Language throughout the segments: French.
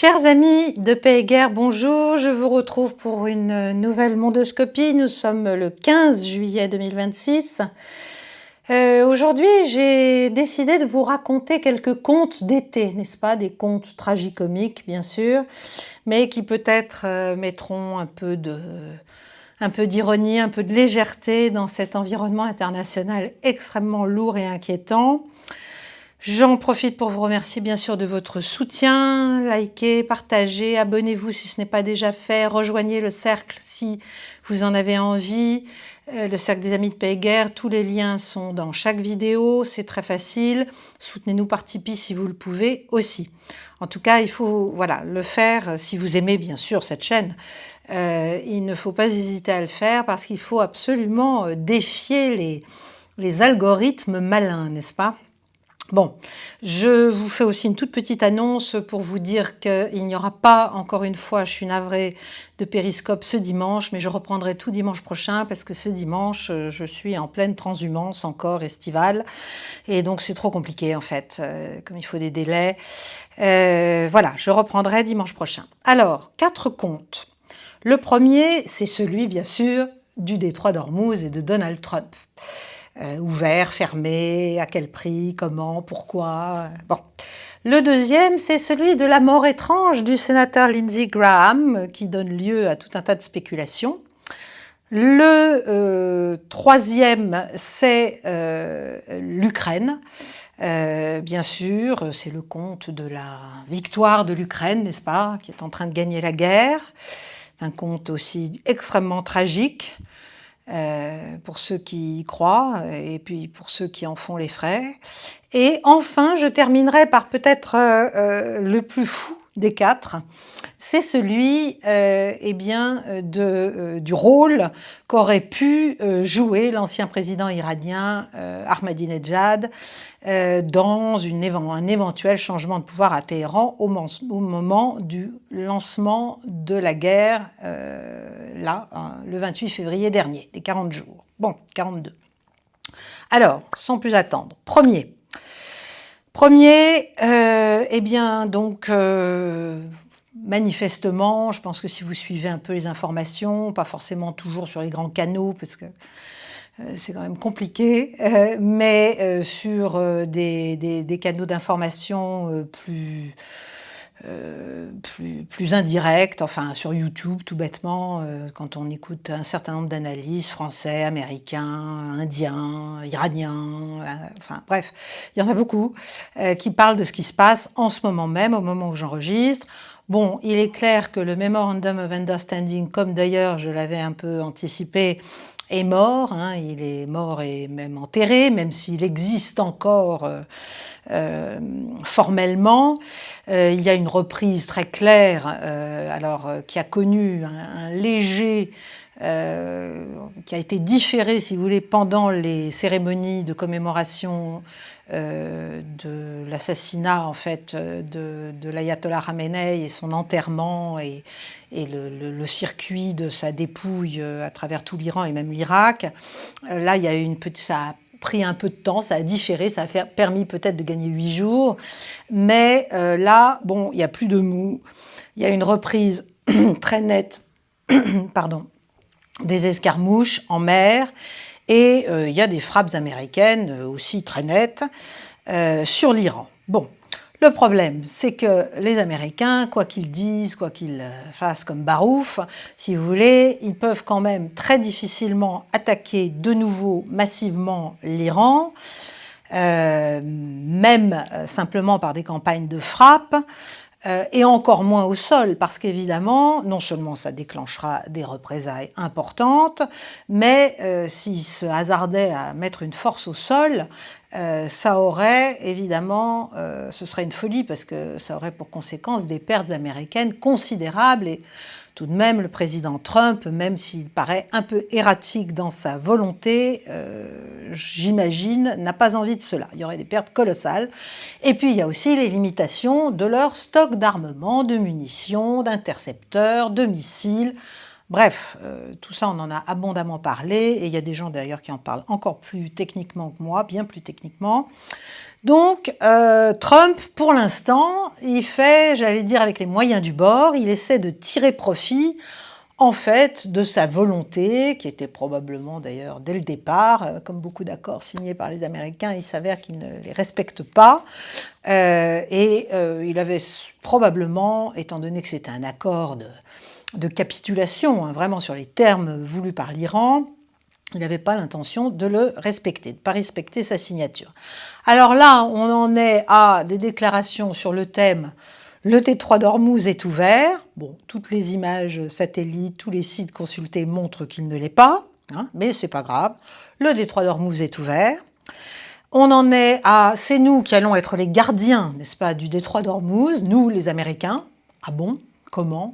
Chers amis de Paix et Guerre, bonjour, je vous retrouve pour une nouvelle mondoscopie. Nous sommes le 15 juillet 2026. Aujourd'hui, j'ai décidé de vous raconter quelques contes d'été, n'est-ce pas? Des contes tragicomiques, bien sûr, mais qui peut-être mettront un peu d'ironie, un peu de légèreté dans cet environnement international extrêmement lourd et inquiétant. J'en profite pour vous remercier bien sûr de votre soutien, likez, partagez, abonnez-vous si ce n'est pas déjà fait, rejoignez le cercle si vous en avez envie, le cercle des amis de Paix et Guerre, tous les liens sont dans chaque vidéo, c'est très facile, soutenez-nous par Tipeee si vous le pouvez aussi. En tout cas, il faut le faire si vous aimez bien sûr cette chaîne. Il ne faut pas hésiter à le faire parce qu'il faut absolument défier les algorithmes malins, n'est-ce pas ? Bon, je vous fais aussi une toute petite annonce pour vous dire qu'il n'y aura pas, encore une fois, je suis navrée, de périscope ce dimanche, mais je reprendrai tout dimanche prochain parce que ce dimanche, je suis en pleine transhumance encore estivale et donc c'est trop compliqué en fait, comme il faut des délais. Voilà, je reprendrai dimanche prochain. Alors, 4 contes. Le premier, c'est celui, bien sûr, du détroit d'Ormuz et de Donald Trump. Ouvert, fermé, à quel prix, comment, pourquoi. Bon. Le deuxième, c'est celui de la mort étrange du sénateur Lindsey Graham, qui donne lieu à tout un tas de spéculations. Le troisième, c'est l'Ukraine. Bien sûr, c'est le conte de la victoire de l'Ukraine, n'est-ce pas, qui est en train de gagner la guerre. C'est un conte aussi extrêmement tragique. Pour ceux qui y croient et puis pour ceux qui en font les frais. Et enfin, je terminerai par peut-être le plus fou des 4. C'est celui du rôle qu'aurait pu jouer l'ancien président iranien Ahmadinejad dans un éventuel changement de pouvoir à Téhéran au moment du lancement de la guerre, le 28 février dernier, des 40 jours. Bon, 42. Alors, sans plus attendre, premier, manifestement, je pense que si vous suivez un peu les informations, pas forcément toujours sur les grands canaux, parce que c'est quand même compliqué, mais sur des canaux d'information plus indirects, enfin sur YouTube tout bêtement, quand on écoute un certain nombre d'analystes français, américains, indiens, iraniens, enfin bref, il y en a beaucoup qui parlent de ce qui se passe en ce moment même, au moment où j'enregistre. Bon, il est clair que le Memorandum of Understanding, comme d'ailleurs je l'avais un peu anticipé, est mort, hein, il est mort et même enterré, même s'il existe encore formellement. Il y a une reprise très claire, qui a connu un léger... qui a été différé, si vous voulez, pendant les cérémonies de commémoration de l'assassinat en fait de l'ayatollah Khamenei et son enterrement et le circuit de sa dépouille à travers tout l'Iran et même l'Irak. Là, il y a ça a pris un peu de temps, ça a différé, ça a permis peut-être de gagner 8 jours, mais là, bon, il n'y a plus de mou, il y a une reprise très nette, pardon, des escarmouches en mer, et il y a des frappes américaines aussi très nettes sur l'Iran. Bon, le problème, c'est que les Américains, quoi qu'ils disent, quoi qu'ils fassent comme Barouf, si vous voulez, ils peuvent quand même très difficilement attaquer de nouveau massivement l'Iran, même simplement par des campagnes de frappe, et encore moins au sol, parce qu'évidemment, non seulement ça déclenchera des représailles importantes, mais s'ils se hasardaient à mettre une force au sol, ça aurait évidemment, ce serait une folie, parce que ça aurait pour conséquence des pertes américaines considérables, et tout de même, le président Trump, même s'il paraît un peu erratique dans sa volonté, j'imagine, n'a pas envie de cela. Il y aurait des pertes colossales. Et puis, il y a aussi les limitations de leur stock d'armement, de munitions, d'intercepteurs, de missiles. Bref, tout ça, on en a abondamment parlé, et il y a des gens d'ailleurs qui en parlent encore plus techniquement que moi, bien plus techniquement. Donc, Trump, pour l'instant, il fait, j'allais dire, avec les moyens du bord, il essaie de tirer profit, en fait, de sa volonté, qui était probablement d'ailleurs dès le départ, comme beaucoup d'accords signés par les Américains, il s'avère qu'ils ne les respectent pas. Il avait probablement, étant donné que c'était un accord de capitulation, hein, vraiment sur les termes voulus par l'Iran, il n'avait pas l'intention de le respecter, de ne pas respecter sa signature. Alors là, on en est à des déclarations sur le thème « Le détroit d'Ormuz est ouvert ». Bon, toutes les images satellites, tous les sites consultés montrent qu'il ne l'est pas, hein, mais c'est pas grave. Le détroit d'Ormuz est ouvert. On en est à « c'est nous qui allons être les gardiens, n'est-ce pas, du détroit d'Ormuz, nous les Américains ». Ah bon? Comment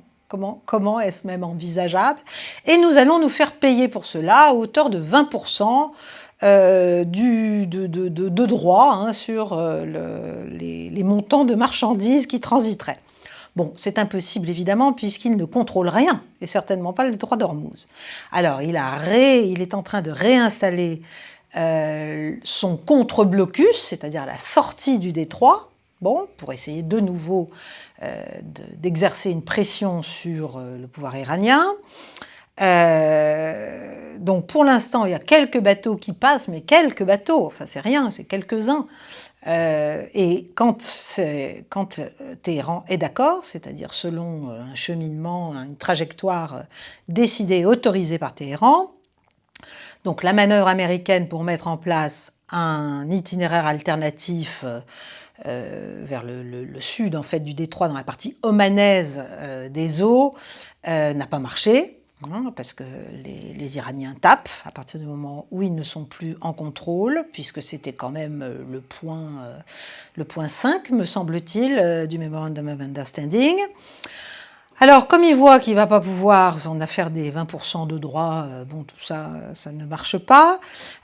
est-ce même envisageable? Et nous allons nous faire payer pour cela à hauteur de 20% de droits, hein, sur les montants de marchandises qui transiteraient. Bon, c'est impossible évidemment puisqu'il ne contrôle rien, et certainement pas le détroit d'Ormuz. Alors, il est en train de réinstaller son contre-blocus, c'est-à-dire la sortie du détroit, bon, pour essayer de nouveau d'exercer une pression sur le pouvoir iranien. Donc pour l'instant, il y a quelques bateaux qui passent, mais quelques bateaux, enfin c'est rien, c'est quelques-uns. Et quand Téhéran est d'accord, c'est-à-dire selon un cheminement, une trajectoire décidée et autorisée par Téhéran, donc la manœuvre américaine pour mettre en place un itinéraire alternatif vers le sud en fait, du détroit, dans la partie omanaise des eaux, n'a pas marché, hein, parce que les Iraniens tapent à partir du moment où ils ne sont plus en contrôle, puisque c'était quand même le point 5, me semble-t-il, du Memorandum of Understanding. Alors, comme il voit qu'il ne va pas pouvoir, en affaire des 20% de droits, bon, tout ça, ça ne marche pas,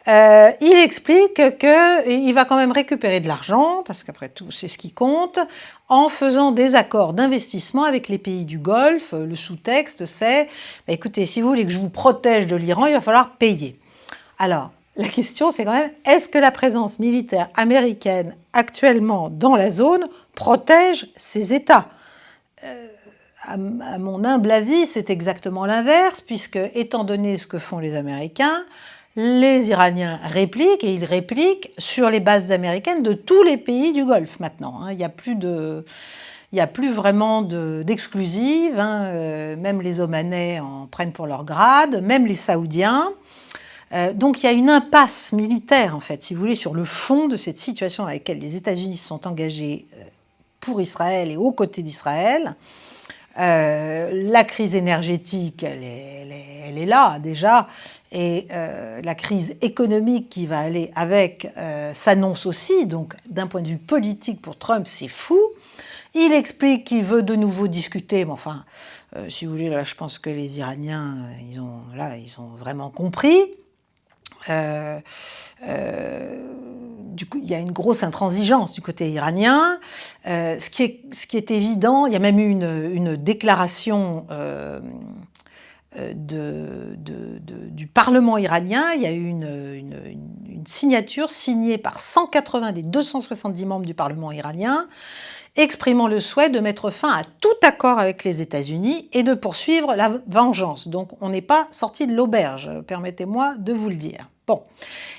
il explique qu'il va quand même récupérer de l'argent, parce qu'après tout, c'est ce qui compte, en faisant des accords d'investissement avec les pays du Golfe. Le sous-texte, c'est, bah, écoutez, si vous voulez que je vous protège de l'Iran, il va falloir payer. Alors, la question, c'est quand même, est-ce que la présence militaire américaine actuellement dans la zone protège ces États ? À mon humble avis, c'est exactement l'inverse, puisque, étant donné ce que font les Américains, les Iraniens répliquent, et ils répliquent sur les bases américaines de tous les pays du Golfe maintenant. Il n'y a plus vraiment d'exclusives, même les Omanais en prennent pour leur grade, même les Saoudiens. Donc il y a une impasse militaire, en fait, si vous voulez, sur le fond de cette situation avec laquelle les États-Unis se sont engagés pour Israël et aux côtés d'Israël. La crise énergétique, elle est là déjà, et la crise économique qui va aller avec s'annonce aussi, donc d'un point de vue politique pour Trump, c'est fou. Il explique qu'il veut de nouveau discuter, mais enfin, si vous voulez, là, je pense que les Iraniens, ils ont vraiment compris. Du coup, il y a une grosse intransigeance du côté iranien. Ce qui est évident, il y a même eu une déclaration du Parlement iranien. Il y a eu une signature signée par 180 des 270 membres du Parlement iranien, exprimant le souhait de mettre fin à tout accord avec les États-Unis et de poursuivre la vengeance. Donc on n'est pas sorti de l'auberge, permettez-moi de vous le dire. Bon.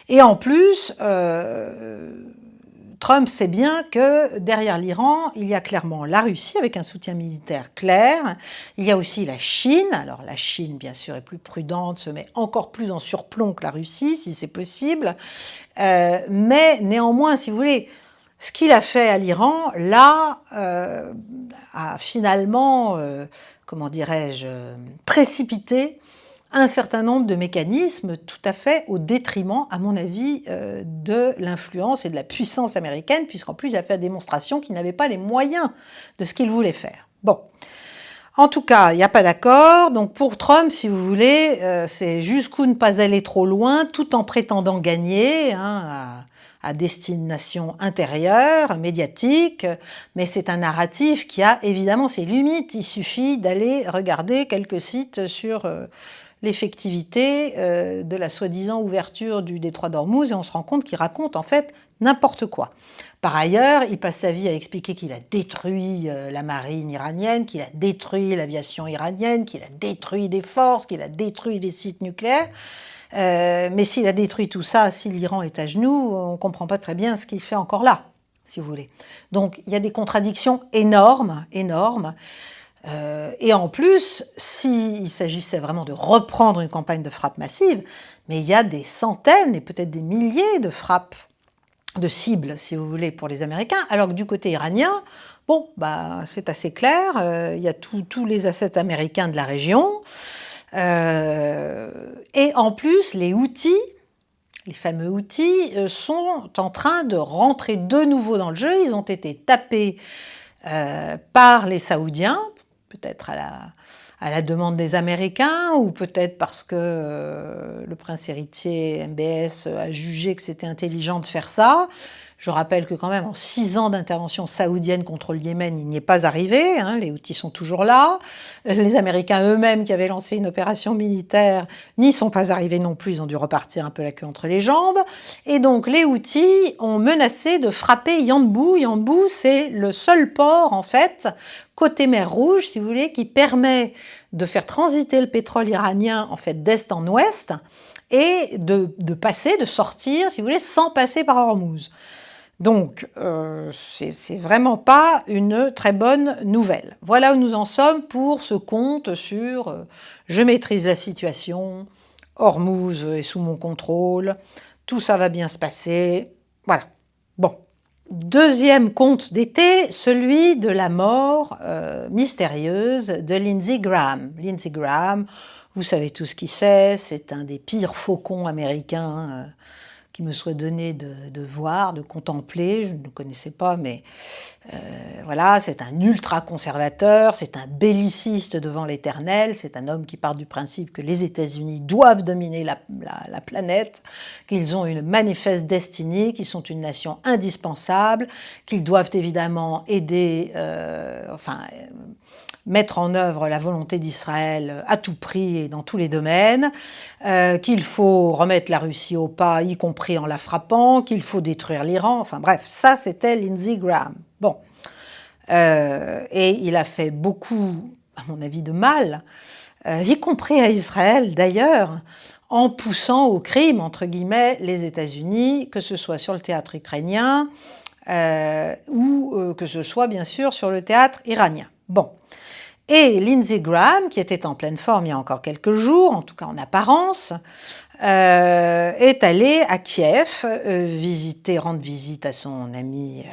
Et en plus, Trump sait bien que derrière l'Iran, il y a clairement la Russie avec un soutien militaire clair. Il y a aussi la Chine. Alors la Chine, bien sûr, est plus prudente, se met encore plus en surplomb que la Russie, si c'est possible. Mais néanmoins, si vous voulez, ce qu'il a fait à l'Iran, là, a finalement, comment dirais-je, précipité un certain nombre de mécanismes tout à fait au détriment, à mon avis, de l'influence et de la puissance américaine, puisqu'en plus, il a fait la démonstration qu'il n'avait pas les moyens de ce qu'il voulait faire. Bon. En tout cas, il n'y a pas d'accord. Donc pour Trump, si vous voulez, c'est jusqu'où ne pas aller trop loin, tout en prétendant gagner, à destination intérieure, médiatique, mais c'est un narratif qui a évidemment ses limites. Il suffit d'aller regarder quelques sites sur l'effectivité de la soi-disant ouverture du détroit d'Ormuz et on se rend compte qu'il raconte en fait n'importe quoi. Par ailleurs, il passe sa vie à expliquer qu'il a détruit la marine iranienne, qu'il a détruit l'aviation iranienne, qu'il a détruit des forces, qu'il a détruit les sites nucléaires. Mais s'il a détruit tout ça, si l'Iran est à genoux, on ne comprend pas très bien ce qu'il fait encore là, si vous voulez. Donc il y a des contradictions énormes, énormes. Et en plus, s'il s'agissait vraiment de reprendre une campagne de frappe massive, mais il y a des centaines et peut-être des milliers de frappes, de cibles, si vous voulez, pour les Américains, alors que du côté iranien, bon, bah, c'est assez clair, il y a tous les assets américains de la région, et en plus, les Houthis, les fameux Houthis, sont en train de rentrer de nouveau dans le jeu. Ils ont été tapés par les Saoudiens, peut-être à la demande des Américains, ou peut-être parce que le prince héritier MBS a jugé que c'était intelligent de faire ça. Je rappelle que quand même, en 6 ans d'intervention saoudienne contre le Yémen, il n'y est pas arrivé, hein, les Houthis sont toujours là. Les Américains eux-mêmes, qui avaient lancé une opération militaire, n'y sont pas arrivés non plus, ils ont dû repartir un peu la queue entre les jambes. Et donc les Houthis ont menacé de frapper Yanbu. Yanbu, c'est le seul port, en fait, côté mer Rouge, si vous voulez, qui permet de faire transiter le pétrole iranien, en fait, d'est en ouest, et de passer, de sortir, si vous voulez, sans passer par Hormuz. Donc, c'est vraiment pas une très bonne nouvelle. Voilà où nous en sommes pour ce compte sur je maîtrise la situation, Hormuz est sous mon contrôle, tout ça va bien se passer. Voilà. Bon. Deuxième conte d'été, celui de la mort mystérieuse de Lindsey Graham. Lindsey Graham, vous savez tout ce qui c'est un des pires faucons américains qui me soit donné de voir, de contempler. Je ne le connaissais pas, mais voilà, c'est un ultra-conservateur, c'est un belliciste devant l'éternel, c'est un homme qui part du principe que les États-Unis doivent dominer la planète, qu'ils ont une manifeste destinée, qu'ils sont une nation indispensable, qu'ils doivent évidemment aider, mettre en œuvre la volonté d'Israël à tout prix et dans tous les domaines, qu'il faut remettre la Russie au pas, y compris en la frappant, qu'il faut détruire l'Iran, enfin bref, ça c'était Lindsey Graham. Bon. Et il a fait beaucoup, à mon avis, de mal, y compris à Israël d'ailleurs, en poussant au crime, entre guillemets, les États-Unis, que ce soit sur le théâtre ukrainien ou que ce soit bien sûr sur le théâtre iranien. Bon. Et Lindsey Graham, qui était en pleine forme il y a encore quelques jours, en tout cas en apparence, est allé à Kiev rendre visite à son ami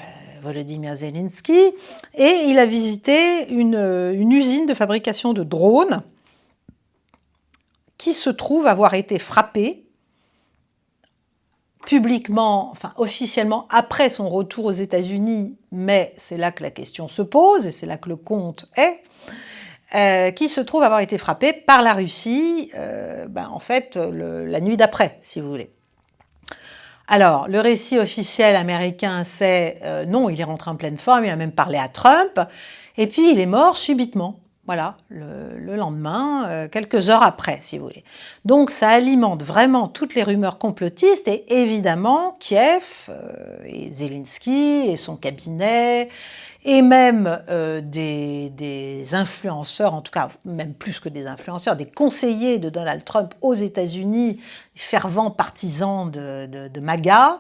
Volodymyr Zelensky, et il a visité une usine de fabrication de drones qui se trouve avoir été frappée publiquement, enfin officiellement, après son retour aux États-Unis, mais c'est là que la question se pose, et c'est là que le compte est, qui se trouve avoir été frappé par la Russie, en fait, la nuit d'après, si vous voulez. Alors, le récit officiel américain, c'est non, il est rentré en pleine forme, il a même parlé à Trump, et puis il est mort subitement. Voilà, le lendemain, quelques heures après, si vous voulez. Donc ça alimente vraiment toutes les rumeurs complotistes, et évidemment, Kiev et Zelensky et son cabinet, et même des influenceurs, en tout cas même plus que des influenceurs, des conseillers de Donald Trump aux États-Unis, fervents partisans de MAGA,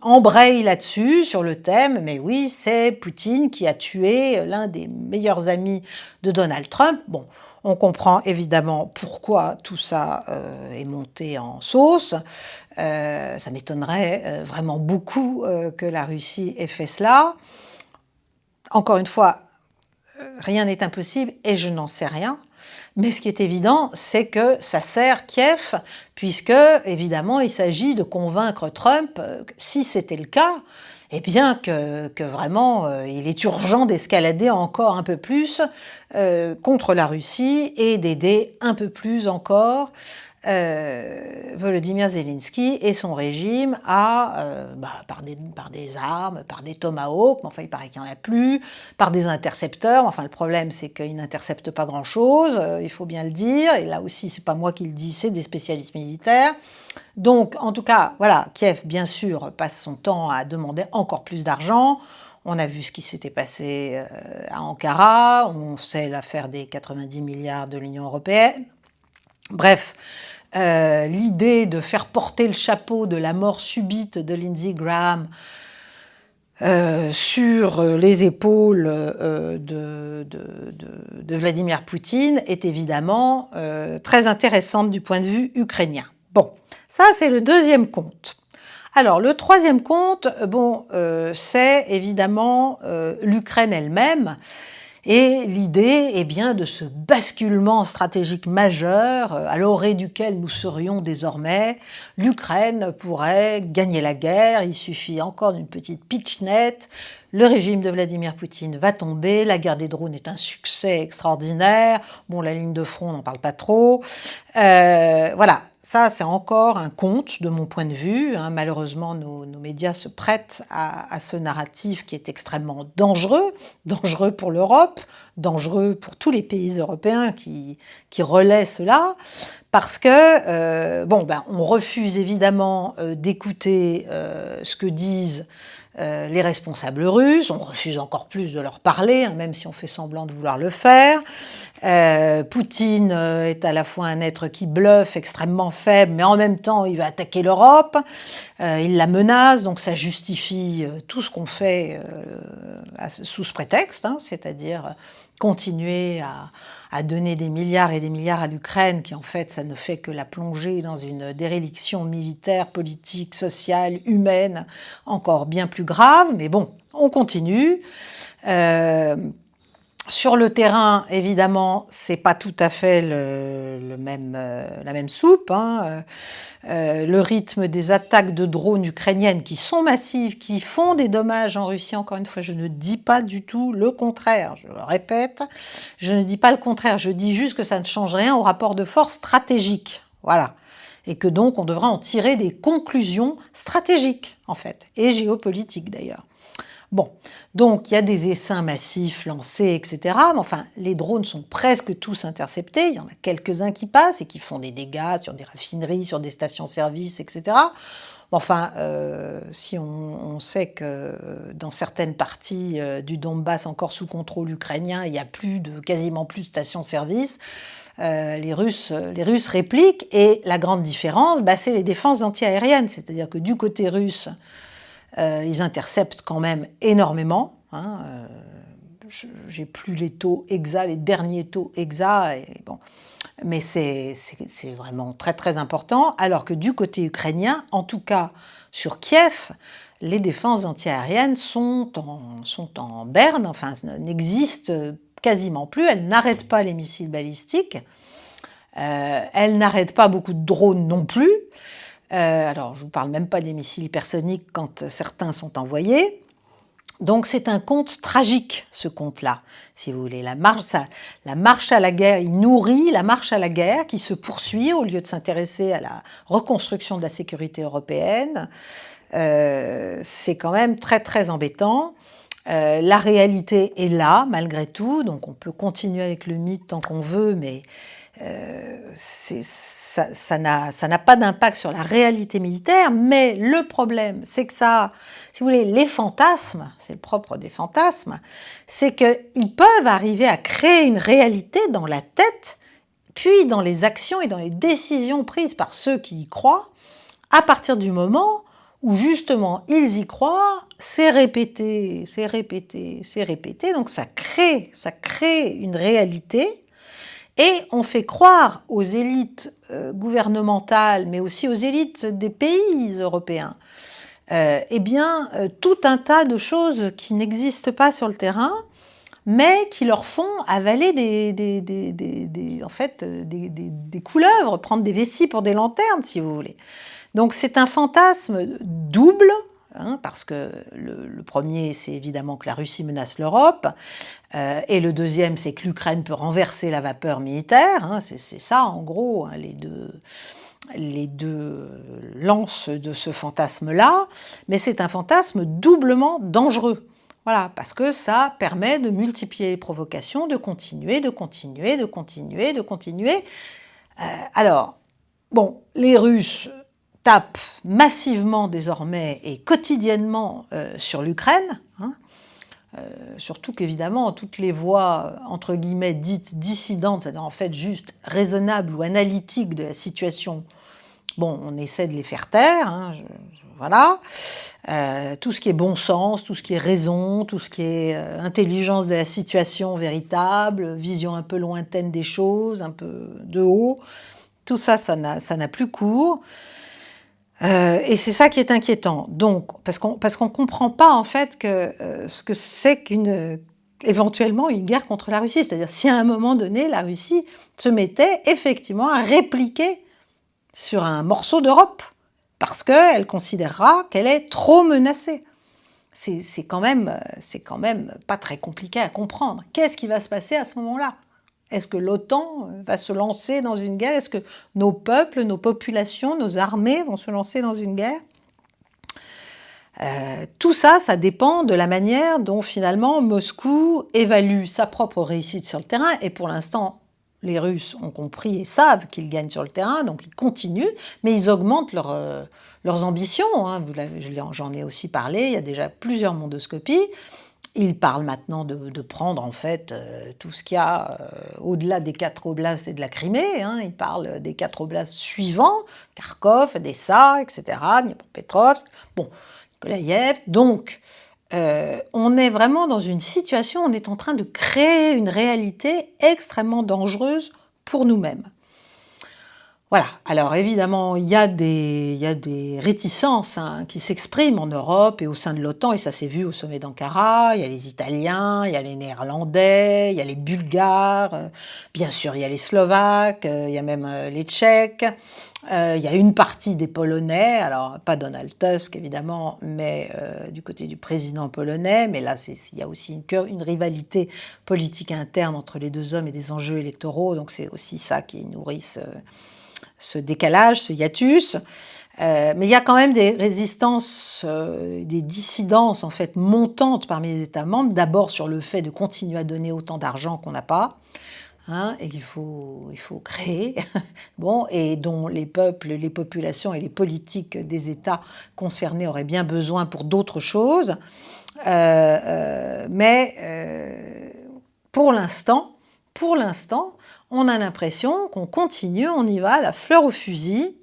embrayent là-dessus, sur le thème, mais oui, c'est Poutine qui a tué l'un des meilleurs amis de Donald Trump. Bon, on comprend évidemment pourquoi tout ça est monté en sauce. Ça m'étonnerait vraiment beaucoup que la Russie ait fait cela. Encore une fois, rien n'est impossible et je n'en sais rien. Mais ce qui est évident, c'est que ça sert Kiev, puisque, évidemment, il s'agit de convaincre Trump, si c'était le cas, eh bien que vraiment, il est urgent d'escalader encore un peu plus contre la Russie et d'aider un peu plus encore Volodymyr Zelensky et son régime par des armes, par des tomahawks, mais enfin il paraît qu'il n'y en a plus, par des intercepteurs. Enfin le problème c'est qu'ils n'interceptent pas grand-chose, il faut bien le dire, et là aussi c'est pas moi qui le dis, c'est des spécialistes militaires. Donc en tout cas, voilà, Kiev bien sûr passe son temps à demander encore plus d'argent. On a vu ce qui s'était passé à Ankara, on sait l'affaire des 90 milliards de l'Union européenne. Bref, l'idée de faire porter le chapeau de la mort subite de Lindsey Graham sur les épaules de Vladimir Poutine est évidemment très intéressante du point de vue ukrainien. Bon, ça c'est le deuxième conte. Alors le troisième conte, c'est évidemment l'Ukraine elle-même. Et l'idée est bien de ce basculement stratégique majeur à l'orée duquel nous serions désormais. L'Ukraine pourrait gagner la guerre, il suffit encore d'une petite pitchnette. Le régime de Vladimir Poutine va tomber, la guerre des drones est un succès extraordinaire. Bon, la ligne de front, on n'en parle pas trop. Voilà, ça c'est encore un conte de mon point de vue. Malheureusement, nos médias se prêtent à ce narratif qui est extrêmement dangereux pour l'Europe, dangereux pour tous les pays européens qui relaient cela, parce que, on refuse évidemment d'écouter ce que disent les responsables russes, on refuse encore plus de leur parler, même si on fait semblant de vouloir le faire. Poutine est à la fois un être qui bluffe, extrêmement faible, mais en même temps il va attaquer l'Europe, il la menace, donc ça justifie tout ce qu'on fait sous ce prétexte, c'est-à-dire continuer à donner des milliards et des milliards à l'Ukraine, qui en fait ça ne fait que la plonger dans une déréliction militaire, politique, sociale, humaine, encore bien plus grave, mais bon, on continue. Sur le terrain, évidemment, c'est pas tout à fait la même soupe. Le rythme des attaques de drones ukrainiennes qui sont massives, qui font des dommages en Russie, encore une fois, je ne dis pas du tout le contraire, je le répète, je ne dis pas le contraire, je dis juste que ça ne change rien au rapport de force stratégique. Voilà. Et que donc on devra en tirer des conclusions stratégiques, en fait, et géopolitiques d'ailleurs. Bon, donc il y a des essaims massifs lancés, etc. Mais enfin, les drones sont presque tous interceptés. Il y en a quelques-uns qui passent et qui font des dégâts sur des raffineries, sur des stations-service, etc. Enfin, si on sait que dans certaines parties du Donbass, encore sous contrôle ukrainien, il n'y a quasiment plus de stations-service, les Russes répliquent. Et la grande différence, c'est les défenses antiaériennes. C'est-à-dire que du côté russe, ils interceptent quand même énormément. J'ai plus les taux exacts, les derniers taux exacts, mais c'est vraiment très très important. Alors que du côté ukrainien, en tout cas sur Kiev, les défenses antiaériennes sont en berne, enfin n'existent quasiment plus. Elles n'arrêtent pas les missiles balistiques, elles n'arrêtent pas beaucoup de drones non plus. Alors, je ne vous parle même pas des missiles hypersoniques quand certains sont envoyés. Donc, c'est un conte tragique, ce conte-là, si vous voulez. La marche à la guerre, il nourrit la marche à la guerre qui se poursuit au lieu de s'intéresser à la reconstruction de la sécurité européenne. C'est quand même très, très embêtant. La réalité est là, malgré tout. Donc, on peut continuer avec le mythe tant qu'on veut, mais ça n'a pas d'impact sur la réalité militaire, mais le problème, c'est que ça, si vous voulez, les fantasmes, c'est le propre des fantasmes, c'est qu'ils peuvent arriver à créer une réalité dans la tête, puis dans les actions et dans les décisions prises par ceux qui y croient, à partir du moment où justement ils y croient, c'est répété, donc ça crée une réalité. Et on fait croire aux élites gouvernementales, mais aussi aux élites des pays européens, tout un tas de choses qui n'existent pas sur le terrain, mais qui leur font avaler des couleuvres, prendre des vessies pour des lanternes, si vous voulez. Donc c'est un fantasme double, hein, parce que le premier, c'est évidemment que la Russie menace l'Europe, et le deuxième, c'est que l'Ukraine peut renverser la vapeur militaire, hein, c'est ça en gros, hein, les deux lances de ce fantasme-là, mais c'est un fantasme doublement dangereux. Voilà, parce que ça permet de multiplier les provocations, de continuer. Alors, bon, les Russes tapent massivement désormais et quotidiennement sur l'Ukraine, hein, surtout qu'évidemment, toutes les voix, entre guillemets, dites dissidentes, c'est-à-dire en fait juste raisonnables ou analytiques de la situation, bon, on essaie de les faire taire, hein, voilà. Tout ce qui est bon sens, tout ce qui est raison, tout ce qui est intelligence de la situation véritable, vision un peu lointaine des choses, un peu de haut, tout ça, ça n'a plus cours. Et c'est ça qui est inquiétant. Donc, parce qu'on ne comprend pas en fait ce que c'est éventuellement une guerre contre la Russie. C'est-à-dire si à un moment donné, la Russie se mettait effectivement à répliquer sur un morceau d'Europe, parce qu'elle considérera qu'elle est trop menacée. C'est quand même pas très compliqué à comprendre. Qu'est-ce qui va se passer à ce moment-là? Est-ce que l'OTAN va se lancer dans une guerre? Est-ce que nos peuples, nos populations, nos armées vont se lancer dans une guerre? Tout ça, ça dépend de la manière dont finalement Moscou évalue sa propre réussite sur le terrain. Et pour l'instant, les Russes ont compris et savent qu'ils gagnent sur le terrain, donc ils continuent, mais ils augmentent leurs ambitions. Hein. J'en ai aussi parlé, il y a déjà plusieurs mondoscopies. Ils parlent maintenant de prendre en fait tout ce qu'il y a au-delà des 4 oblasts et de la Crimée. Hein. Ils parlent des 4 oblasts suivants, Kharkov, Odessa, etc., Dnipropetrovsk, bon, Nikolaïev. Donc, on est vraiment dans une situation, on est en train de créer une réalité extrêmement dangereuse pour nous-mêmes. Voilà, alors évidemment, il y a des réticences qui s'expriment en Europe et au sein de l'OTAN, et ça s'est vu au sommet d'Ankara. Il y a les Italiens, il y a les Néerlandais, il y a les Bulgares, bien sûr il y a les Slovaques, il y a même les Tchèques, il y a une partie des Polonais, alors pas Donald Tusk évidemment, mais du côté du président polonais, mais là il y a aussi une rivalité politique interne entre les deux hommes et des enjeux électoraux, donc c'est aussi ça qui nourrit ce décalage, ce hiatus. Mais il y a quand même des résistances, des dissidences en fait montantes parmi les États membres, d'abord sur le fait de continuer à donner autant d'argent qu'on n'a pas, hein, et qu'il faut créer, bon, et dont les peuples, les populations et les politiques des États concernés auraient bien besoin pour d'autres choses. Mais pour l'instant, on a l'impression qu'on continue, on y va, la fleur au fusil,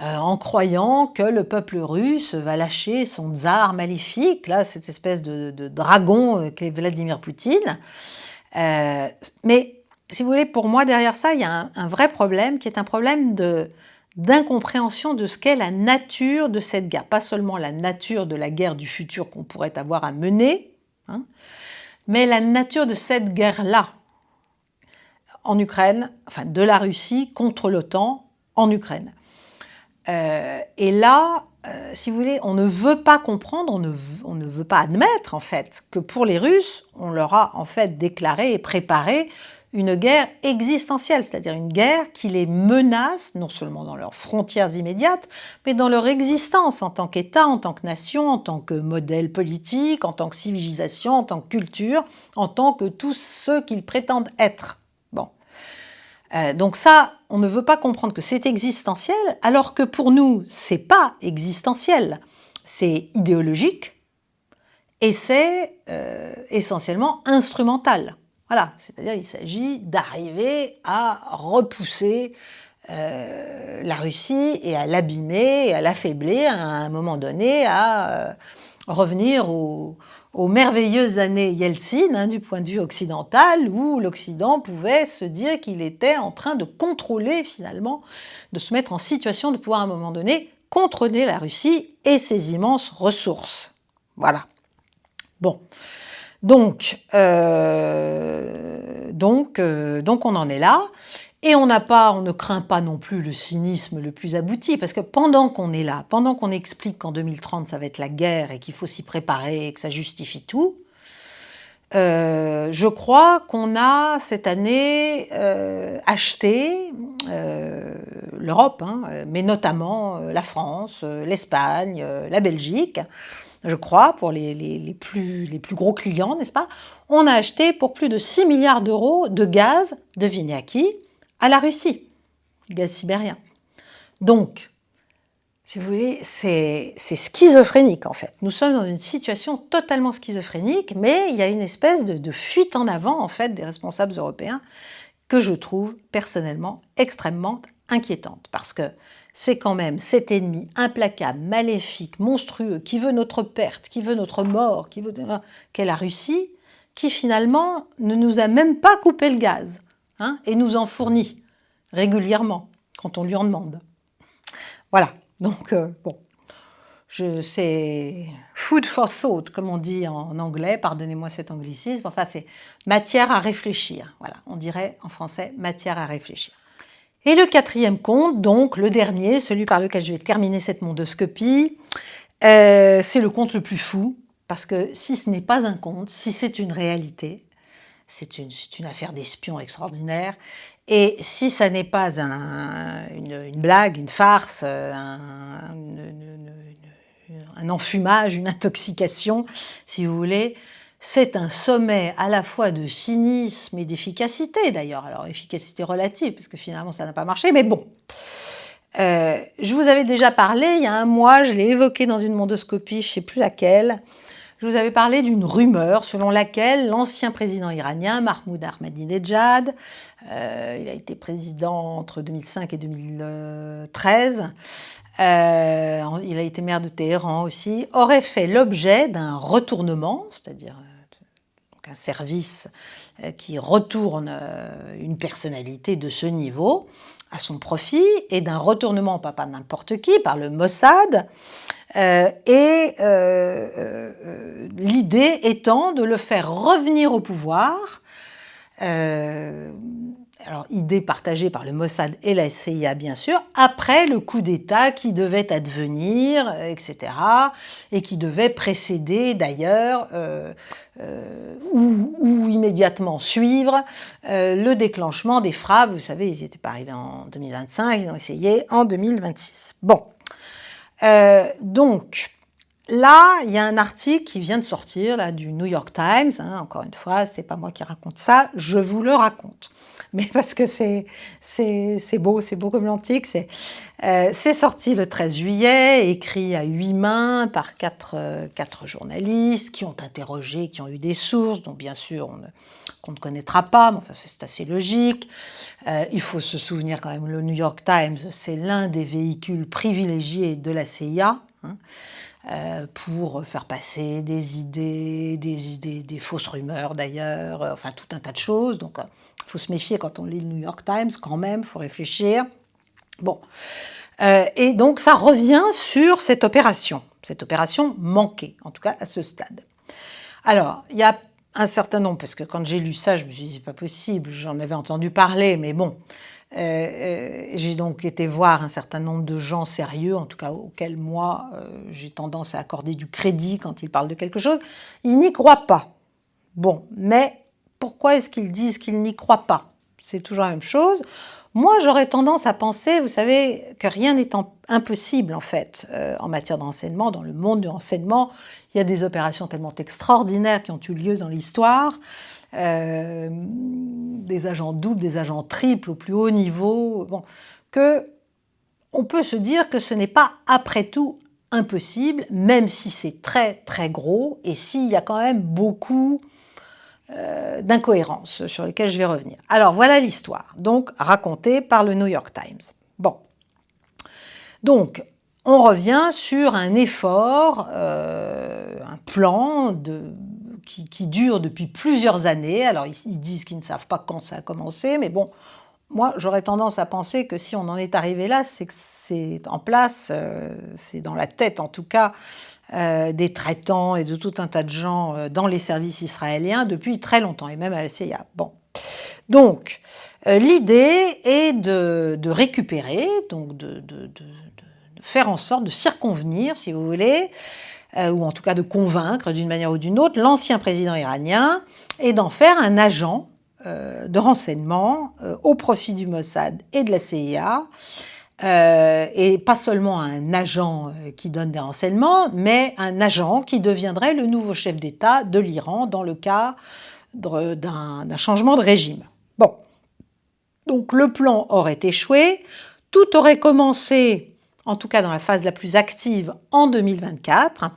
en croyant que le peuple russe va lâcher son tsar maléfique, là, cette espèce de dragon qu'est Vladimir Poutine. Mais, si vous voulez, pour moi, derrière ça, il y a un vrai problème, qui est un problème d'incompréhension de ce qu'est la nature de cette guerre. Pas seulement la nature de la guerre du futur qu'on pourrait avoir à mener, hein, mais la nature de cette guerre-là, en Ukraine, enfin de la Russie contre l'OTAN en Ukraine. Et là, si vous voulez, on ne veut pas comprendre, on ne veut pas admettre en fait que pour les Russes, on leur a en fait déclaré et préparé une guerre existentielle, c'est-à-dire une guerre qui les menace, non seulement dans leurs frontières immédiates, mais dans leur existence en tant qu'État, en tant que nation, en tant que modèle politique, en tant que civilisation, en tant que culture, en tant que tous ceux qu'ils prétendent être. Bon. Donc ça, on ne veut pas comprendre que c'est existentiel, alors que pour nous, c'est pas existentiel, c'est idéologique et c'est essentiellement instrumental. Voilà, c'est-à-dire il s'agit d'arriver à repousser la Russie et à l'abîmer et à l'affaiblir à un moment donné, à revenir aux merveilleuses années Yeltsin, hein, du point de vue occidental, où l'Occident pouvait se dire qu'il était en train de contrôler finalement, de se mettre en situation de pouvoir à un moment donné contrôler la Russie et ses immenses ressources. Voilà. Bon. Donc on en est là. Et on ne craint pas non plus le cynisme le plus abouti, parce que pendant qu'on est là, pendant qu'on explique qu'en 2030 ça va être la guerre et qu'il faut s'y préparer et que ça justifie tout, je crois qu'on a cette année acheté l'Europe, hein, mais notamment la France, l'Espagne, la Belgique, je crois, pour les plus gros clients, n'est-ce pas? On a acheté pour plus de 6 milliards d'euros de gaz, devinez à qui? À la Russie, du gaz sibérien. Donc, si vous voulez, c'est schizophrénique en fait. Nous sommes dans une situation totalement schizophrénique, mais il y a une espèce de fuite en avant en fait des responsables européens que je trouve personnellement extrêmement inquiétante, parce que c'est quand même cet ennemi implacable, maléfique, monstrueux, qui veut notre perte, qui veut notre mort, qu'est la Russie, qui finalement ne nous a même pas coupé le gaz, hein, et nous en fournit régulièrement quand on lui en demande. Voilà, donc bon, c'est food for thought, comme on dit en anglais, pardonnez-moi cet anglicisme, enfin c'est matière à réfléchir, voilà, on dirait en français matière à réfléchir. Et le quatrième conte, donc le dernier, celui par lequel je vais terminer cette mondoscopie, c'est le conte le plus fou, parce que si ce n'est pas un conte, si c'est une réalité, c'est une affaire d'espion extraordinaire, et si ça n'est pas une blague, une farce, un enfumage, une intoxication, si vous voulez, c'est un sommet à la fois de cynisme et d'efficacité d'ailleurs. Alors efficacité relative, parce que finalement ça n'a pas marché, mais bon. Je vous avais déjà parlé, il y a un mois, je l'ai évoqué dans une mondoscopie, je ne sais plus laquelle, je vous avais parlé d'une rumeur selon laquelle l'ancien président iranien, Mahmoud Ahmadinejad, il a été président entre 2005 et 2013, il a été maire de Téhéran aussi, aurait fait l'objet d'un retournement, c'est-à-dire un service qui retourne une personnalité de ce niveau à son profit, et d'un retournement, pas par n'importe qui, par le Mossad, l'idée étant de le faire revenir au pouvoir, alors idée partagée par le Mossad et la CIA bien sûr, après le coup d'État qui devait advenir, etc., et qui devait précéder d'ailleurs ou immédiatement suivre le déclenchement des frappes. Vous savez, ils n'étaient pas arrivés en 2025, ils ont essayé en 2026. Bon. Donc, là, il y a un article qui vient de sortir là, du New York Times. Hein, encore une fois, c'est pas moi qui raconte ça, je vous le raconte. Mais parce que c'est beau comme l'antique. C'est sorti le 13 juillet, écrit à 8 mains par quatre journalistes qui ont interrogé, qui ont eu des sources, dont bien sûr qu'on ne connaîtra pas, mais enfin c'est assez logique. Il faut se souvenir quand même, le New York Times, c'est l'un des véhicules privilégiés de la CIA, hein, pour faire passer des idées, des fausses rumeurs d'ailleurs, enfin tout un tas de choses. Donc il faut se méfier quand on lit le New York Times quand même, il faut réfléchir. Bon, et donc ça revient sur cette opération manquée, en tout cas à ce stade. Alors, il y a un certain nombre, parce que quand j'ai lu ça, je me suis dit, c'est pas possible, j'en avais entendu parler, mais bon, j'ai donc été voir un certain nombre de gens sérieux, en tout cas auxquels moi, j'ai tendance à accorder du crédit quand ils parlent de quelque chose. Ils n'y croient pas. Bon, mais pourquoi est-ce qu'ils disent qu'ils n'y croient pas? C'est toujours la même chose. Moi, j'aurais tendance à penser, vous savez, que rien n'est impossible, en fait, en matière de renseignement. Dans le monde du renseignement, il y a des opérations tellement extraordinaires qui ont eu lieu dans l'histoire, des agents doubles, des agents triples au plus haut niveau, bon, que on peut se dire que ce n'est pas, après tout, impossible, même si c'est très, très gros, et s'il y a quand même beaucoup d'incohérences sur lesquelles je vais revenir. Alors, voilà l'histoire, donc racontée par le New York Times. Bon. Donc, on revient sur un effort, un plan qui dure depuis plusieurs années. Alors, ils disent qu'ils ne savent pas quand ça a commencé, mais bon, moi, j'aurais tendance à penser que si on en est arrivé là, c'est que c'est en place, c'est dans la tête en tout cas, des traitants et de tout un tas de gens dans les services israéliens depuis très longtemps, et même à la CIA. Bon. Donc, L'idée est de récupérer, donc de faire en sorte de circonvenir, si vous voulez, ou en tout cas de convaincre d'une manière ou d'une autre l'ancien président iranien et d'en faire un agent de renseignement au profit du Mossad et de la CIA, et pas seulement un agent qui donne des renseignements, mais un agent qui deviendrait le nouveau chef d'État de l'Iran dans le cas d'un changement de régime. Bon, donc le plan aurait échoué, tout aurait commencé, en tout cas dans la phase la plus active, en 2024,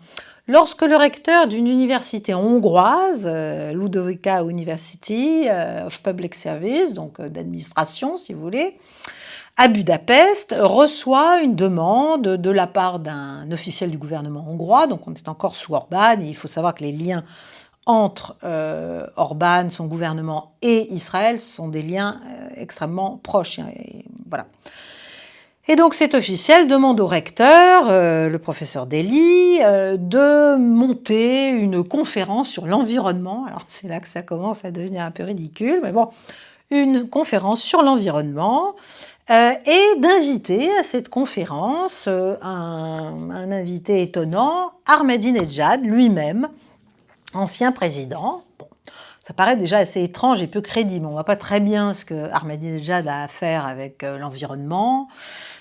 lorsque le recteur d'une université hongroise, Ludovika University of Public Service, donc d'administration si vous voulez, à Budapest, reçoit une demande de la part d'un officiel du gouvernement hongrois, donc on est encore sous Orban, et il faut savoir que les liens entre Orban, son gouvernement et Israël sont des liens extrêmement proches. Et voilà. Et donc cet officiel demande au recteur, le professeur Dely, de monter une conférence sur l'environnement. Alors c'est là que ça commence à devenir un peu ridicule, mais bon, une conférence sur l'environnement, et d'inviter à cette conférence un invité étonnant, Ahmadinejad lui-même, ancien président. Bon, ça paraît déjà assez étrange et peu crédible. On ne voit pas très bien ce que Ahmadinejad a à faire avec l'environnement.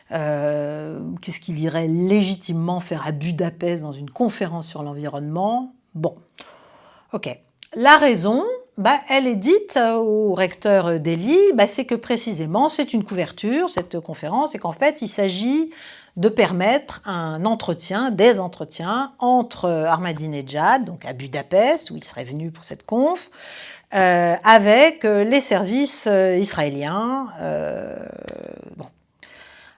Qu'est-ce qu'il irait légitimement faire à Budapest dans une conférence sur l'environnement? Bon, ok. La raison, elle est dite au recteur Dely, c'est que précisément c'est une couverture, cette conférence, et qu'en fait il s'agit de permettre des entretiens entre Ahmadinejad, donc à Budapest, où il serait venu pour cette conf, avec les services israéliens. Bon.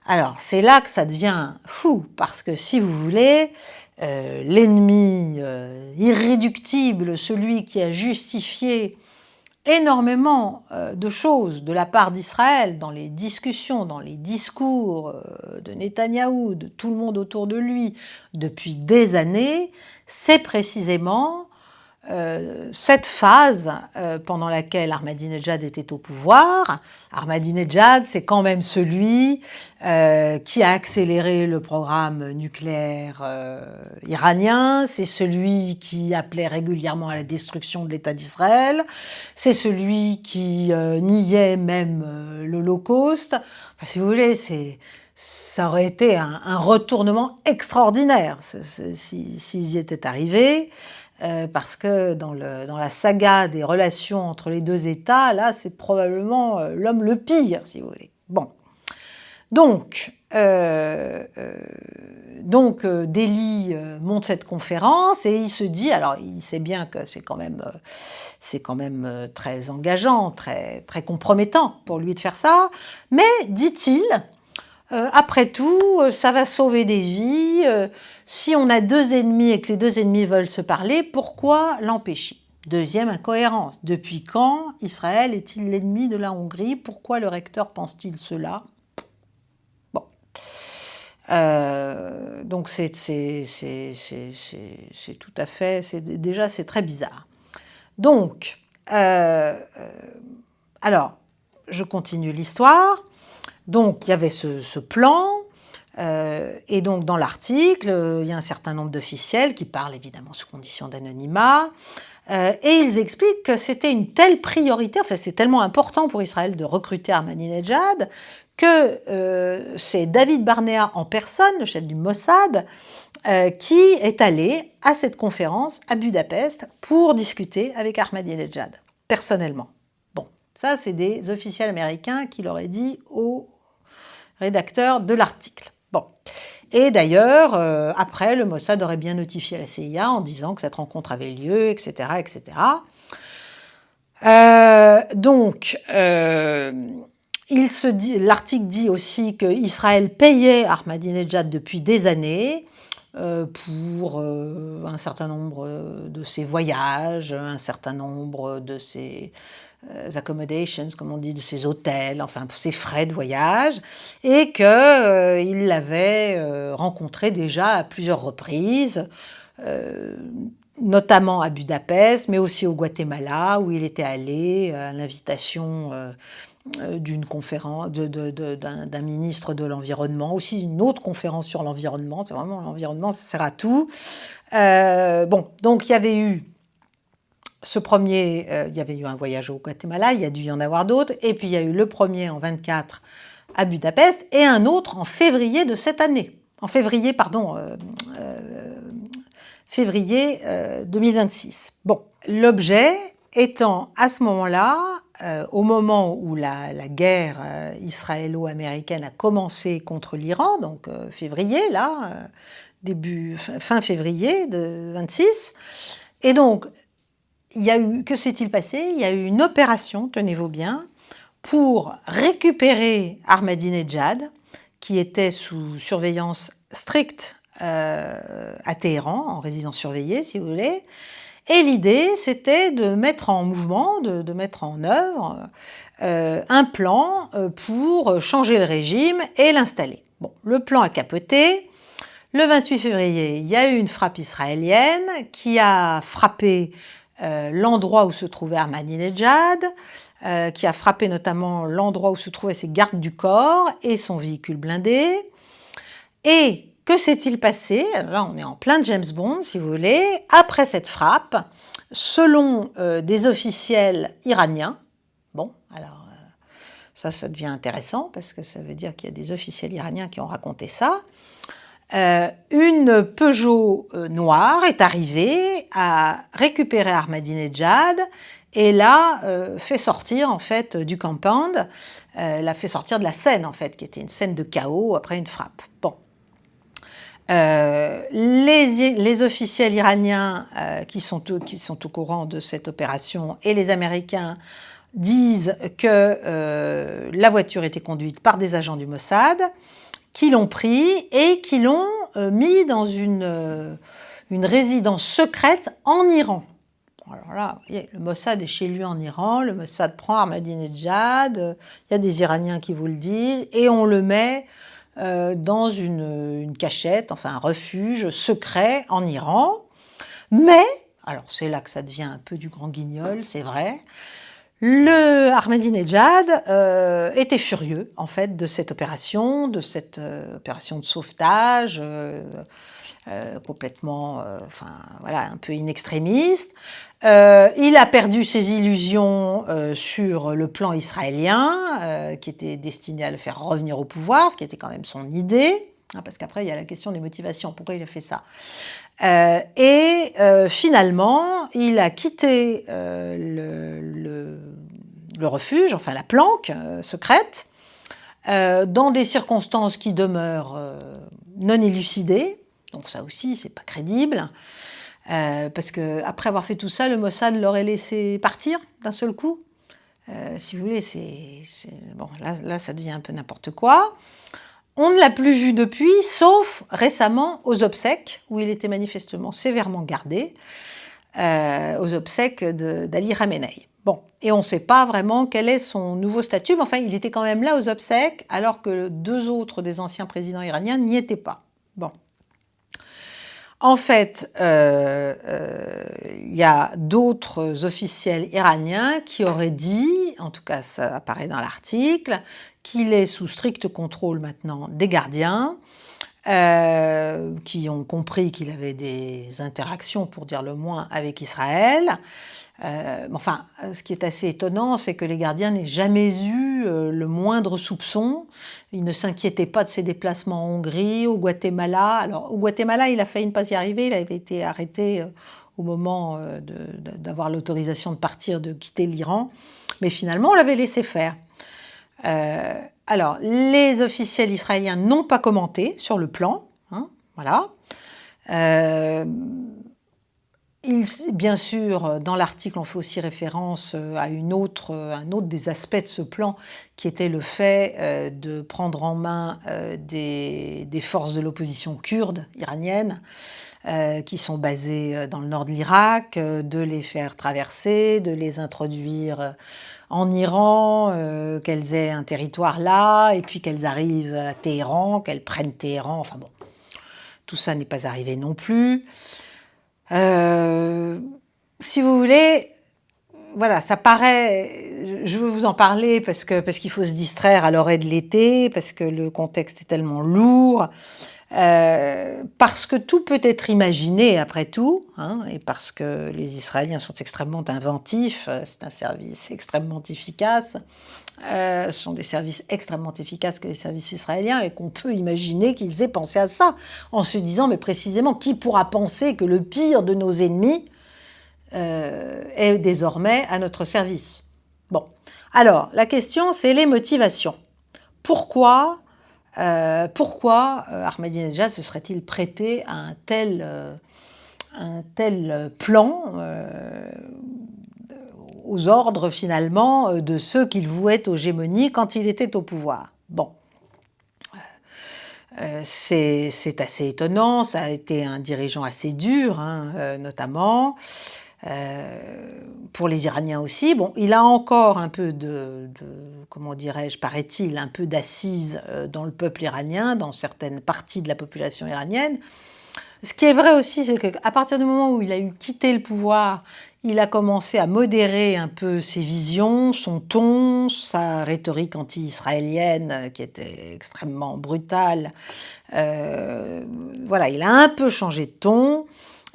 Alors, c'est là que ça devient fou, parce que si vous voulez, l'ennemi irréductible, celui qui a justifié énormément de choses de la part d'Israël dans les discussions, dans les discours de Netanyahou, de tout le monde autour de lui depuis des années, c'est précisément cette phase pendant laquelle Ahmadinejad était au pouvoir. Ahmadinejad, c'est quand même celui qui a accéléré le programme nucléaire iranien, c'est celui qui appelait régulièrement à la destruction de l'État d'Israël, c'est celui qui niait même l'Holocauste. Enfin, si vous voulez, ça aurait été un retournement extraordinaire s'ils y étaient arrivés. Parce que dans la saga des relations entre les deux États, là, c'est probablement l'homme le pire, si vous voulez. Bon. Donc Dely monte cette conférence et il se dit, alors il sait bien que c'est quand même très engageant, très, très compromettant pour lui de faire ça, mais, dit-il, après tout, ça va sauver des vies. Si on a deux ennemis et que les deux ennemis veulent se parler, pourquoi l'empêcher? Deuxième incohérence. Depuis quand Israël est-il l'ennemi de la Hongrie? Pourquoi le recteur pense-t-il cela? Bon. Donc c'est tout à fait... Déjà, c'est très bizarre. Donc, alors, je continue l'histoire. Donc, il y avait ce plan, et donc dans l'article, il y a un certain nombre d'officiels qui parlent évidemment sous condition d'anonymat, et ils expliquent que c'était une telle priorité, enfin c'est tellement important pour Israël de recruter Ahmadinejad, que c'est David Barnea en personne, le chef du Mossad, qui est allé à cette conférence à Budapest pour discuter avec Ahmadinejad, personnellement. Bon, ça c'est des officiels américains qui l'auraient dit au rédacteur de l'article. Bon. Et d'ailleurs, après, le Mossad aurait bien notifié à la CIA en disant que cette rencontre avait lieu, etc., etc. L'article dit aussi qu'Israël payait Ahmadinejad depuis des années pour un certain nombre de ses voyages, un certain nombre de ses accommodations, comme on dit, de ses hôtels, enfin pour ses frais de voyage, et qu'il l'avait rencontré déjà à plusieurs reprises, notamment à Budapest, mais aussi au Guatemala, où il était allé à l'invitation d'une conférence, d'un ministre de l'environnement, aussi une autre conférence sur l'environnement. C'est vraiment l'environnement, ça sert à tout. Bon, donc il y avait eu ce premier, il y avait eu un voyage au Guatemala, il y a dû y en avoir d'autres, et puis il y a eu le premier en 24 à Budapest, et un autre en février de cette année. En février, pardon, février 2026. Bon, l'objet étant à ce moment-là, au moment où la guerre israélo-américaine a commencé contre l'Iran, donc février, là, fin février de 26, et donc, que s'est-il passé? Il y a eu une opération, tenez-vous bien, pour récupérer Ahmadinejad, qui était sous surveillance stricte à Téhéran, en résidence surveillée, si vous voulez. Et l'idée, c'était de mettre en mouvement, de mettre en œuvre un plan pour changer le régime et l'installer. Bon, le plan a capoté. Le 28 février, il y a eu une frappe israélienne qui a frappé l'endroit où se trouvait Ahmadinejad, qui a frappé notamment l'endroit où se trouvaient ses gardes du corps et son véhicule blindé. Et que s'est-il passé? Là, on est en plein James Bond, si vous voulez. Après cette frappe, selon des officiels iraniens, bon, alors ça devient intéressant parce que ça veut dire qu'il y a des officiels iraniens qui ont raconté ça. Une Peugeot noire est arrivée à récupérer Ahmadinejad et l'a fait sortir en fait du compound, l'a fait sortir de la scène en fait, qui était une scène de chaos après une frappe. Bon. Les officiels iraniens qui sont au courant de cette opération et les Américains disent que la voiture était conduite par des agents du Mossad, qui l'ont pris et qui l'ont mis dans une résidence secrète en Iran. Alors là, vous voyez, le Mossad est chez lui en Iran, le Mossad prend Ahmadinejad, il y a des Iraniens qui vous le disent, et on le met dans une cachette, enfin un refuge secret en Iran. Mais, alors c'est là que ça devient un peu du grand guignol, c'est vrai, le Ahmadinejad était furieux en fait de cette opération de sauvetage complètement, voilà, un peu inextrémiste. Il a perdu ses illusions sur le plan israélien, qui était destiné à le faire revenir au pouvoir, ce qui était quand même son idée, hein, parce qu'après il y a la question des motivations, pourquoi il a fait ça. Finalement, il a quitté le refuge, enfin la planque secrète, dans des circonstances qui demeurent non élucidées. Donc ça aussi, c'est pas crédible. Parce qu'après avoir fait tout ça, le Mossad l'aurait laissé partir d'un seul coup. Si vous voulez, bon, là, ça devient un peu n'importe quoi. On ne l'a plus vu depuis, sauf récemment aux obsèques, où il était manifestement sévèrement gardé, aux obsèques d'Ali Khamenei. Bon, et on ne sait pas vraiment quel est son nouveau statut, mais enfin, il était quand même là aux obsèques, alors que 2 autres des anciens présidents iraniens n'y étaient pas. Bon. En fait, il y a d'autres officiels iraniens qui auraient dit, en tout cas ça apparaît dans l'article, qu'il est sous strict contrôle maintenant des gardiens, qui ont compris qu'il avait des interactions, pour dire le moins, avec Israël. Enfin, ce qui est assez étonnant, c'est que les gardiens n'aient jamais eu le moindre soupçon. Ils ne s'inquiétaient pas de ses déplacements en Hongrie, au Guatemala. Alors, au Guatemala, il a failli ne pas y arriver. Il avait été arrêté au moment d'avoir l'autorisation de partir, de quitter l'Iran. Mais finalement, on l'avait laissé faire. Alors, les officiels israéliens n'ont pas commenté sur le plan. Hein, voilà. Bien sûr, dans l'article, on fait aussi référence à un autre des aspects de ce plan, qui était le fait de prendre en main des forces de l'opposition kurde iranienne, qui sont basées dans le nord de l'Irak, de les faire traverser, de les introduire en Iran, qu'elles aient un territoire là, et puis qu'elles arrivent à Téhéran, qu'elles prennent Téhéran, enfin bon, tout ça n'est pas arrivé non plus. Si vous voulez, voilà, ça paraît, je veux vous en parler parce qu'il faut se distraire à l'orée de l'été, parce que le contexte est tellement lourd, parce que tout peut être imaginé après tout, hein, et parce que les Israéliens sont extrêmement inventifs, c'est un service extrêmement efficace, ce sont des services extrêmement efficaces que les services israéliens, et qu'on peut imaginer qu'ils aient pensé à ça, en se disant, mais précisément, qui pourra penser que le pire de nos ennemis est désormais à notre service? Bon, alors, la question, c'est les motivations. Pourquoi Ahmadinejad se serait-il prêté à un tel plan aux ordres, finalement, de ceux qu'il vouait aux gémonies quand il était au pouvoir? Bon. C'est assez étonnant, ça a été un dirigeant assez dur, hein, notamment. Pour les Iraniens aussi. Bon, il a encore un peu comment dirais-je, paraît-il, un peu d'assises dans le peuple iranien, dans certaines parties de la population iranienne. Ce qui est vrai aussi, c'est qu'à partir du moment où il a quitté le pouvoir, il a commencé à modérer un peu ses visions, son ton, sa rhétorique anti-israélienne qui était extrêmement brutale. Voilà, il a un peu changé de ton.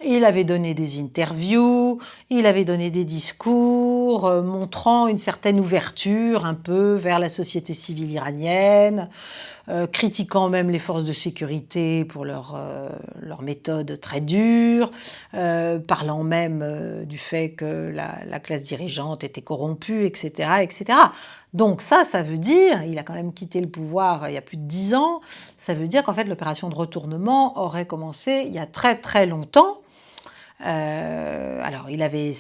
Il avait donné des interviews, il avait donné des discours montrant une certaine ouverture un peu vers la société civile iranienne, critiquant même les forces de sécurité pour leur méthode très dure, parlant même du fait que la classe dirigeante était corrompue, etc., etc. Donc ça veut dire, il a quand même quitté le pouvoir il y a plus de 10 ans, ça veut dire qu'en fait l'opération de retournement aurait commencé il y a très très longtemps. Alors il avait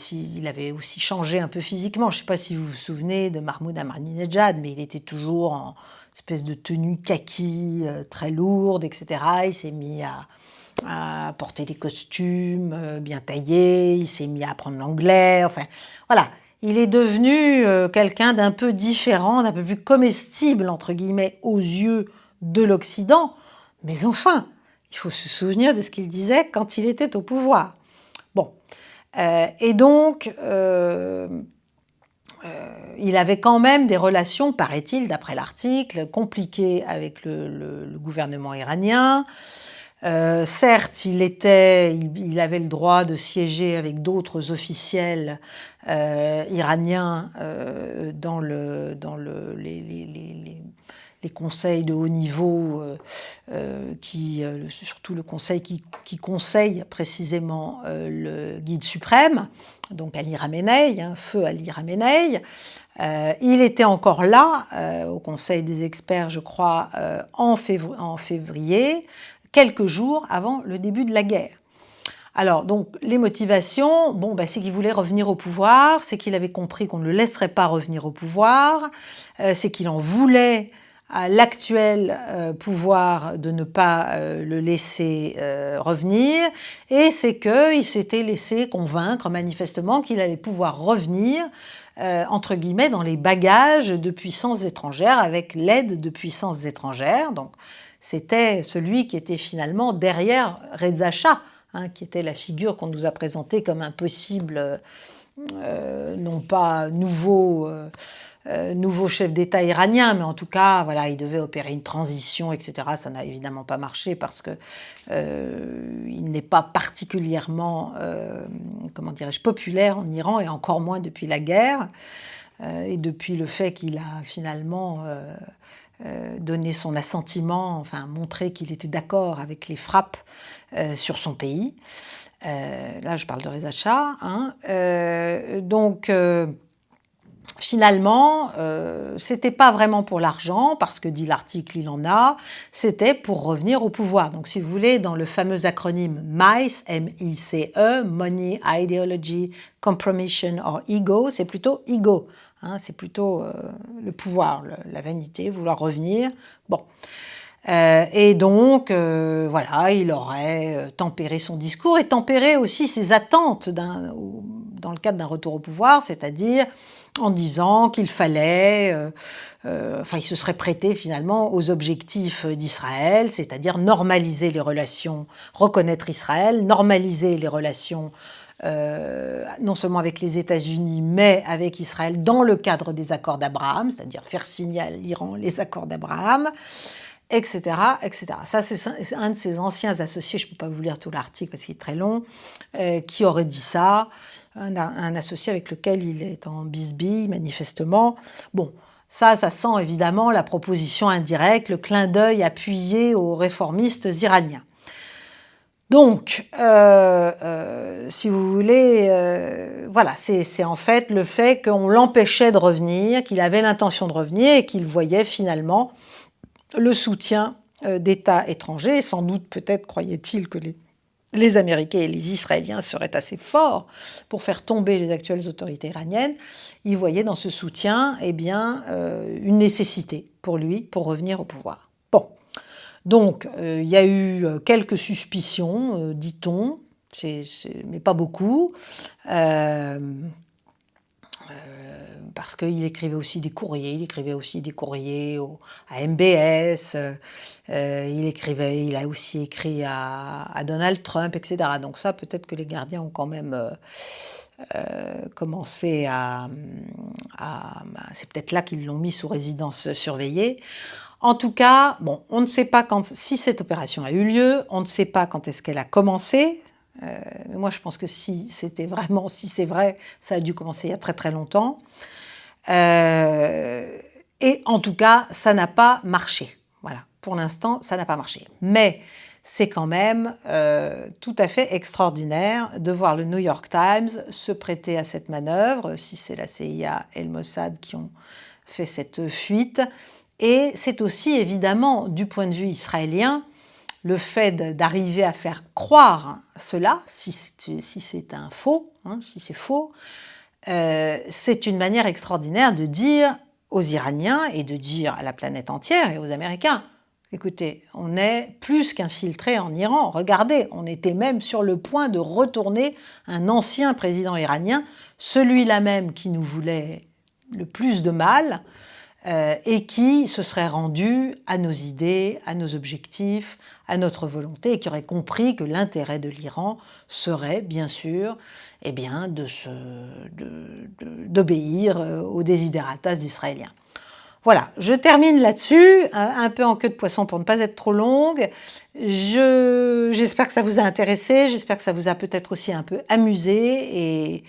aussi changé un peu physiquement, je ne sais pas si vous vous souvenez de Mahmoud Ahmadinejad, mais il était toujours en espèce de tenue kaki très lourde, etc. Il s'est mis à porter des costumes bien taillés, il s'est mis à apprendre l'anglais, enfin voilà. Il est devenu quelqu'un d'un peu différent, d'un peu plus comestible, entre guillemets, aux yeux de l'Occident. Mais enfin, il faut se souvenir de ce qu'il disait quand il était au pouvoir. Bon. Et donc, il avait quand même des relations, paraît-il, d'après l'article, compliquées avec le gouvernement iranien. Certes, il avait le droit de siéger avec d'autres officiels iraniens dans les conseils de haut niveau, surtout le conseil qui conseille précisément le guide suprême, donc Ali Khamenei, feu Ali Khamenei. Il était encore là, au conseil des experts, je crois, en février, quelques jours avant le début de la guerre. Alors, donc, les motivations, c'est qu'il voulait revenir au pouvoir, c'est qu'il avait compris qu'on ne le laisserait pas revenir au pouvoir, c'est qu'il en voulait à l'actuel pouvoir de ne pas le laisser revenir, et c'est qu'il s'était laissé convaincre manifestement qu'il allait pouvoir revenir, entre guillemets, dans les bagages de puissances étrangères, avec l'aide de puissances étrangères. Donc, c'était celui qui était finalement derrière Reza Shah, qui était la figure qu'on nous a présentée comme un possible, non pas nouveau chef d'État iranien, mais en tout cas, voilà, il devait opérer une transition, etc. Ça n'a évidemment pas marché parce que il n'est pas particulièrement, comment dirais-je, populaire en Iran, et encore moins depuis la guerre, et depuis le fait qu'il a finalement donné son assentiment, enfin montré qu'il était d'accord avec les frappes sur son pays. Là, je parle de Reza Shah. Donc, finalement, c'était pas vraiment pour l'argent, parce que, dit l'article, il en a, c'était pour revenir au pouvoir. Donc, si vous voulez, dans le fameux acronyme MICE, M-I-C-E, Money, Ideology, Compromission or Ego, c'est plutôt ego. C'est plutôt le pouvoir, la vanité, vouloir revenir. Bon. Et donc, voilà, il aurait tempéré son discours et tempéré aussi ses attentes dans le cadre d'un retour au pouvoir, c'est-à-dire en disant qu'il fallait, il se serait prêté finalement aux objectifs d'Israël, c'est-à-dire normaliser les relations, reconnaître Israël, normaliser les relations non seulement avec les États-Unis, mais avec Israël dans le cadre des accords d'Abraham, c'est-à-dire faire signer à l'Iran les accords d'Abraham, etc., etc. Ça, c'est un de ses anciens associés, je ne peux pas vous lire tout l'article parce qu'il est très long, qui aurait dit ça, un associé avec lequel il est en bisbille, manifestement. Bon, ça sent évidemment la proposition indirecte, le clin d'œil appuyé aux réformistes iraniens. Donc, si vous voulez, voilà, c'est en fait le fait qu'on l'empêchait de revenir, qu'il avait l'intention de revenir et qu'il voyait finalement le soutien d'États étrangers. Sans doute, peut-être, croyait-il que les Américains et les Israéliens seraient assez forts pour faire tomber les actuelles autorités iraniennes. Il voyait dans ce soutien une nécessité pour lui pour revenir au pouvoir. Bon. Donc, il y a eu quelques suspicions, dit-on, mais pas beaucoup, parce qu'il écrivait aussi des courriers, à MBS, il a aussi écrit à Donald Trump, etc. Donc ça, peut-être que les gardiens ont quand même commencé c'est peut-être là qu'ils l'ont mis sous résidence surveillée. En tout cas, bon, on ne sait pas si cette opération a eu lieu, on ne sait pas quand est-ce qu'elle a commencé. Moi, je pense que si c'est vrai, ça a dû commencer il y a très très longtemps. Et en tout cas, ça n'a pas marché. Voilà, pour l'instant, ça n'a pas marché. Mais c'est quand même tout à fait extraordinaire de voir le New York Times se prêter à cette manœuvre, si c'est la CIA et le Mossad qui ont fait cette fuite. Et c'est aussi évidemment, du point de vue israélien, le fait d'arriver à faire croire cela, si c'est faux, c'est une manière extraordinaire de dire aux Iraniens et de dire à la planète entière et aux Américains, écoutez, on est plus qu'infiltrés en Iran, regardez, on était même sur le point de retourner un ancien président iranien, celui-là même qui nous voulait le plus de mal, et qui se serait rendu à nos idées, à nos objectifs, à notre volonté, et qui aurait compris que l'intérêt de l'Iran serait, bien sûr, d'obéir aux desiderata israéliens. Voilà, je termine là-dessus, un peu en queue de poisson pour ne pas être trop longue. J'espère que ça vous a intéressé, j'espère que ça vous a peut-être aussi un peu amusé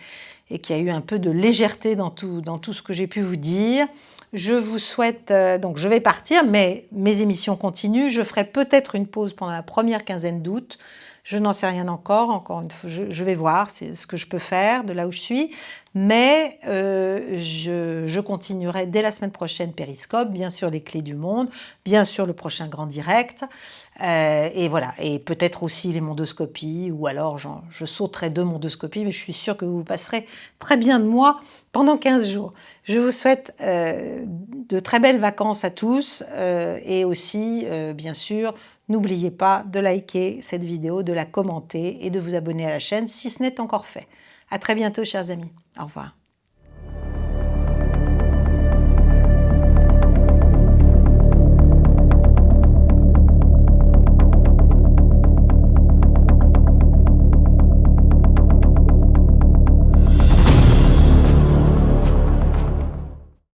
et qu'il y a eu un peu de légèreté dans tout ce que j'ai pu vous dire. Je vous souhaite, donc je vais partir, mais mes émissions continuent. Je ferai peut-être une pause pendant la première quinzaine d'août. Je n'en sais rien encore une fois, je vais voir ce que je peux faire de là où je suis. Mais je continuerai dès la semaine prochaine Périscope, bien sûr les clés du monde, bien sûr le prochain grand direct, et voilà, et peut-être aussi les mondoscopies, ou alors je sauterai 2 mondoscopies, mais je suis sûre que vous passerez très bien de moi pendant 15 jours. Je vous souhaite de très belles vacances à tous, et aussi, bien sûr, n'oubliez pas de liker cette vidéo, de la commenter et de vous abonner à la chaîne si ce n'est encore fait. À très bientôt, chers amis. Au revoir.